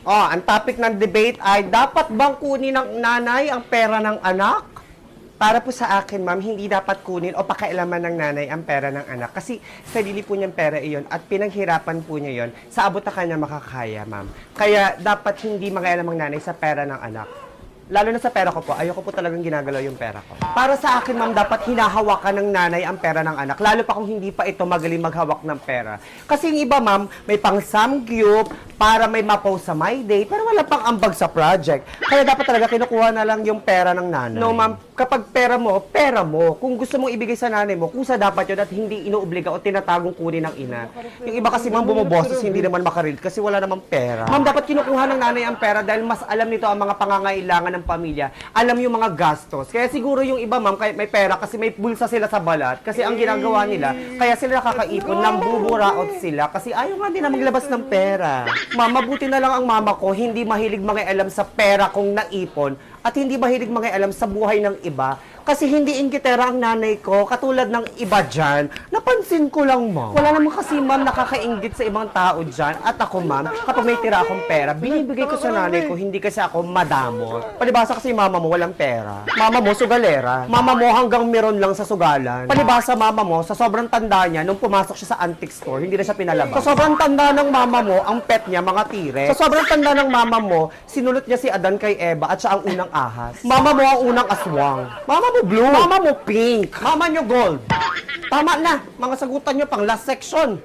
Oh, ang topic ng debate ay, dapat bang kunin ng nanay ang pera ng anak? Para po sa akin, ma'am, hindi dapat kunin o pakialaman ng nanay ang pera ng anak. Kasi sarili po niyang pera iyon at pinaghirapan po niya yon sa abot na kanya makakaya, ma'am. Kaya dapat hindi makialam ang nanay sa pera ng anak. Lalo na sa pera ko po, ayoko po talagang ginagalaw yung pera ko. Para sa akin, ma'am, dapat hinahawakan ng nanay ang pera ng anak. Lalo pa kung hindi pa ito magaling maghawak ng pera. Kasi yung iba, ma'am, may pang samgyup para may mapost sa My Day, pero wala pang ambag sa project. Kaya dapat talaga kinukuha na lang yung pera ng nanay. No, ma'am, kapag pera mo, pera mo. Kung gusto mong ibigay sa nanay mo, kusa dapat yun at hindi inuobliga o tinatagong kunin ng ina. Yung iba kasi, ma'am, bumoboses, hindi naman makaril kasi wala namang pera. Ma'am, dapat kinukuha ng nanay ang pera dahil mas alam nito ang mga pangangailangan ng pamilya. Alam yung mga gastos. Kaya siguro yung iba, ma'am, kahit may pera kasi may bulsa sila sa balat. Kasi ang ginagawa nila, kaya sila nakakaipon, nambuburaot sila kasi ayaw nga din na maglabas ng pera. Ma'am, mabuti na lang ang mama ko, hindi mahilig mangialam sa pera kong naipon at hindi mahilig mangialam sa buhay ng iba. Kasi hindi inggitera ang nanay ko, katulad ng iba dyan. Napansin ko lang, ma'am. Wala naman kasi, ma'am, nakakainggit sa ibang tao dyan. At ako, ma'am, kapag may tira akong pera, binibigay ko sa nanay ko, hindi kasi ako madamot. Palibasa kasi mama mo, walang pera. Mama mo, sugalera. Mama mo, hanggang meron lang sa sugalan. Palibasa mama mo, sa sobrang tanda niya, nung pumasok siya sa antique store, hindi na siya pinalabas. Sa sobrang tanda ng mama mo, ang pet niya, mga tire. Sa sobrang tanda ng mama mo, sinulot niya si Adan kay Eva at siya ang unang ahas. Mama mo ang unang aswang. Mama mo blue. Mama mo pink. Mama nyo gold. Tama na. Mga sagutan nyo pang last section.